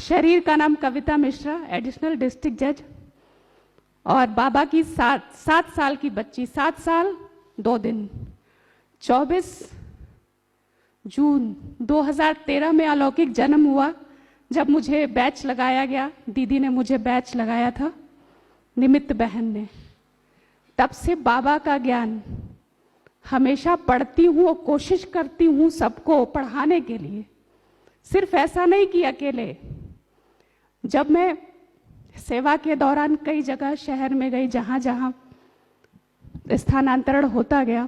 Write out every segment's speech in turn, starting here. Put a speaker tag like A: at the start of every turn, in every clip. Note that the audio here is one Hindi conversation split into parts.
A: शरीर का नाम कविता मिश्रा, एडिशनल डिस्ट्रिक्ट जज। और बाबा की 7 साल की बच्ची, 7 साल 2 दिन, 24 जून 2013 में अलौकिक जन्म हुआ। जब मुझे बैच लगाया गया, दीदी ने मुझे बैच लगाया था, निमित्त बहन ने, तब से बाबा का ज्ञान हमेशा पढ़ती हूँ और कोशिश करती हूँ सबको पढ़ाने के लिए। सिर्फ ऐसा नहीं कि अकेले, जब मैं सेवा के दौरान कई जगह शहर में गई, जहाँ जहाँ स्थानांतरण होता गया,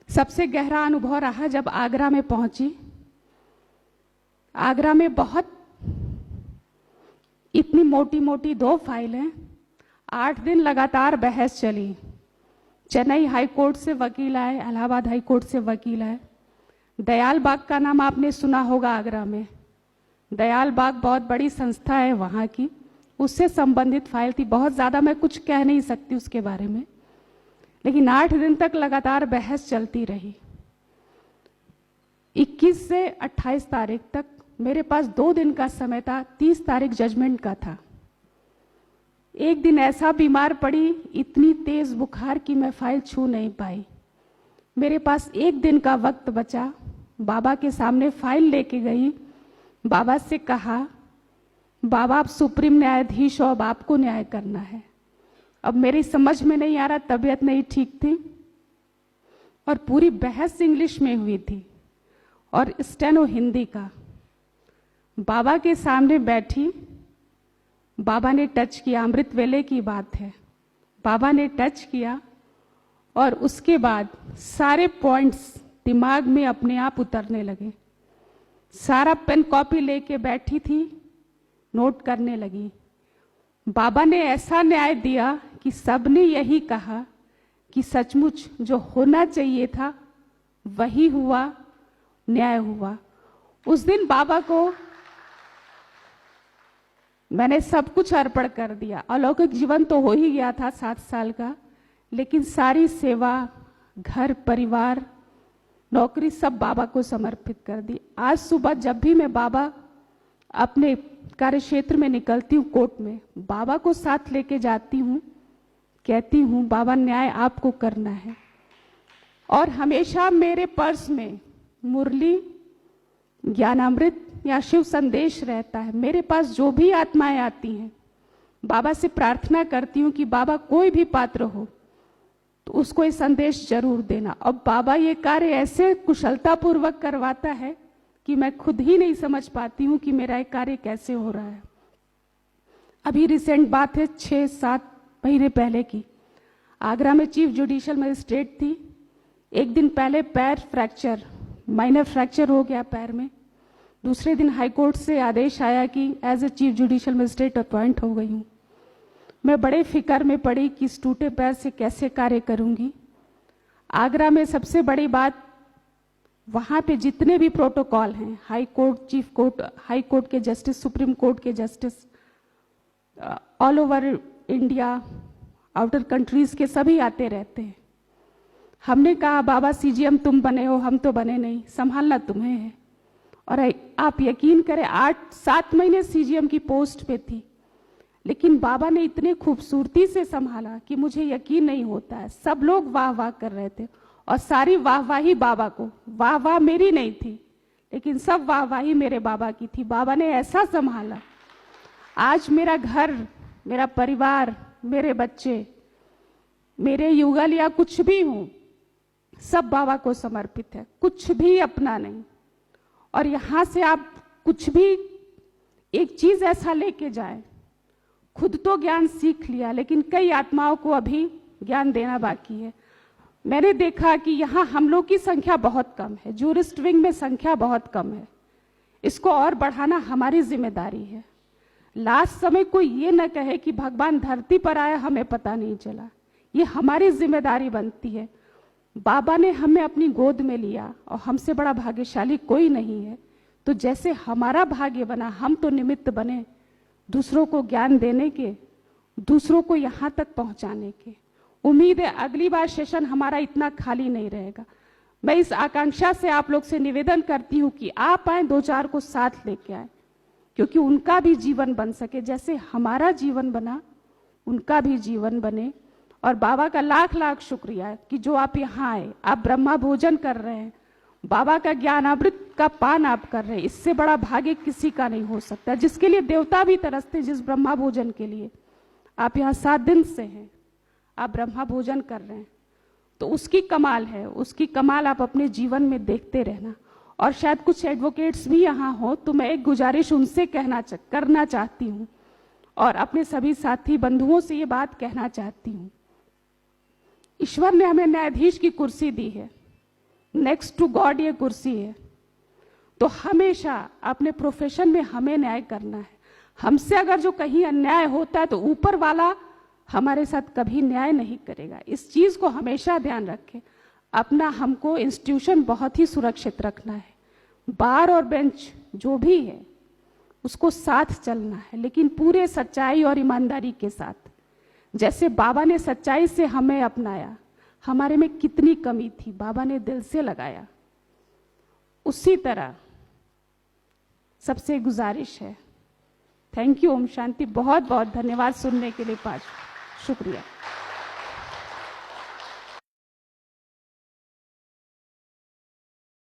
A: सबसे गहरा अनुभव रहा जब आगरा में पहुंची। आगरा में बहुत इतनी मोटी मोटी 2 फाइलें, 8 दिन लगातार बहस चली। चेन्नई हाई कोर्ट से वकील आए, इलाहाबाद हाई कोर्ट से वकील आए। दयाल बाग का नाम आपने सुना होगा आगरा में। दयाल बाग बहुत बड़ी संस्था है वहाँ की, उससे संबंधित फाइल थी। बहुत ज़्यादा मैं कुछ कह नहीं सकती उसके बारे में, लेकिन 8 दिन तक लगातार बहस चलती रही। 21 से 28 तारीख तक मेरे पास 2 दिन का समय था, 30 तारीख जजमेंट का था। एक दिन ऐसा बीमार पड़ी, इतनी तेज बुखार कि मैं फाइल छू नहीं पाई। मेरे पास 1 दिन का वक्त बचा। बाबा के सामने फाइल लेके गई, बाबा से कहा, बाबा आप सुप्रीम न्यायाधीश हो, अब आपको न्याय करना है। अब मेरी समझ में नहीं आ रहा, तबीयत नहीं ठीक थी और पूरी बहस इंग्लिश में हुई थी और स्टेनो हिंदी का। बाबा के सामने बैठी, बाबा ने टच किया, अमृत वेले की बात है, बाबा ने टच किया और उसके बाद सारे पॉइंट्स दिमाग में अपने आप उतरने लगे। सारा पेन कॉपी लेके बैठी थी, नोट करने लगी। बाबा ने ऐसा न्याय दिया कि सबने यही कहा कि सचमुच जो होना चाहिए था वही हुआ, न्याय हुआ। उस दिन बाबा को मैंने सब कुछ अर्पण कर दिया। अलौकिक जीवन तो हो ही गया था 7 साल का, लेकिन सारी सेवा, घर परिवार, नौकरी सब बाबा को समर्पित कर दी। आज सुबह जब भी मैं बाबा अपने कार्य क्षेत्र में निकलती हूँ, कोर्ट में, बाबा को साथ लेके जाती हूँ, कहती हूँ बाबा न्याय आपको करना है। और हमेशा मेरे पर्स में मुरली, ज्ञानामृत या शिव संदेश रहता है। मेरे पास जो भी आत्माएं आती हैं, बाबा से प्रार्थना करती हूँ कि बाबा कोई भी पात्र हो तो उसको ये संदेश जरूर देना। और बाबा ये कार्य ऐसे कुशलता पूर्वक करवाता है कि मैं खुद ही नहीं समझ पाती हूँ कि मेरा ये कार्य कैसे हो रहा है। अभी रिसेंट बात है, 6-7 महीने पहले की। आगरा में चीफ जुडिशियल मजिस्ट्रेट थी। एक दिन पहले पैर फ्रैक्चर, माइनर फ्रैक्चर हो गया पैर में। दूसरे दिन हाईकोर्ट से आदेश आया कि as a chief judicial magistrate appoint हो गई हूँ। मैं बड़े फिक्र में पड़ी कि इस टूटे पैर से कैसे कार्य करूँगी। आगरा में सबसे बड़ी बात, वहाँ पे जितने भी प्रोटोकॉल हैं, high court, chief court, high court के जस्टिस, सुप्रीम कोर्ट के justice, all over India, outer countries के सभी आते रहते हैं। हमने कहा बाबा सीजीएम तुम बने हो, हम तो बने नहीं, संभालना तुम्हें है। और आप यकीन करें 8-7 महीने सीजीएम की पोस्ट पे थी, लेकिन बाबा ने इतने खूबसूरती से संभाला कि मुझे यकीन नहीं होता है। सब लोग वाह वाह कर रहे थे और सारी वाहवाही बाबा को, वाह वाह मेरी नहीं थी, लेकिन सब वाहवाही मेरे बाबा की थी। बाबा ने ऐसा संभाला। आज मेरा घर, मेरा परिवार, मेरे बच्चे, मेरे युगल या कुछ भी हूं, सब बाबा को समर्पित है, कुछ भी अपना नहीं। और यहां से आप कुछ भी एक चीज ऐसा लेके जाए, खुद तो ज्ञान सीख लिया, लेकिन कई आत्माओं को अभी ज्ञान देना बाकी है। मैंने देखा कि यहाँ हम लोग की संख्या बहुत कम है, जूरिस्ट विंग में संख्या बहुत कम है। इसको और बढ़ाना हमारी जिम्मेदारी है। लास्ट समय कोई ये न कहे कि भगवान धरती पर आया हमें पता नहीं चला। ये हमारी जिम्मेदारी बनती है। बाबा ने हमें अपनी गोद में लिया और हमसे बड़ा भाग्यशाली कोई नहीं है। तो जैसे हमारा भाग्य बना, हम तो निमित्त बने दूसरों को ज्ञान देने के, दूसरों को यहाँ तक पहुँचाने के। उम्मीद है अगली बार सेशन हमारा इतना खाली नहीं रहेगा। मैं इस आकांक्षा से आप लोग से निवेदन करती हूँ कि आप आए, 2-4 को साथ लेके आए। क्योंकि उनका भी जीवन बन सके, जैसे हमारा जीवन बना उनका भी जीवन बने। और बाबा का लाख लाख शुक्रिया कि जो आप यहाँ आए, आप ब्रह्मा भोजन कर रहे हैं, बाबा का ज्ञानामृत का पान आप कर रहे हैं, इससे बड़ा भाग्य किसी का नहीं हो सकता। जिसके लिए देवता भी तरसते, जिस ब्रह्मा भोजन के लिए आप यहाँ 7 दिन से हैं, आप ब्रह्मा भोजन कर रहे हैं, तो उसकी कमाल है, उसकी कमाल आप अपने जीवन में देखते रहना। और शायद कुछ एडवोकेट्स भी यहाँ हो, तो मैं एक गुजारिश उनसे करना चाहती हूँ और अपने सभी साथी बंधुओं से ये बात कहना चाहती हूँ। ईश्वर ने हमें न्यायाधीश की कुर्सी दी है, नेक्स्ट टू गॉड ये कुर्सी है, तो हमेशा अपने प्रोफेशन में हमें न्याय करना है। हमसे अगर जो कहीं अन्याय होता है तो ऊपर वाला हमारे साथ कभी न्याय नहीं करेगा। इस चीज को हमेशा ध्यान रखें। अपना हमको इंस्टीट्यूशन बहुत ही सुरक्षित रखना है, बार और बेंच जो भी है उसको साथ चलना है, लेकिन पूरे सच्चाई और ईमानदारी के साथ। जैसे बाबा ने सच्चाई से हमें अपनाया, हमारे में कितनी कमी थी बाबा ने दिल से लगाया, उसी तरह सबसे गुजारिश है। Thank you. ओम शांति। बहुत बहुत धन्यवाद सुनने के लिए। शुक्रिया।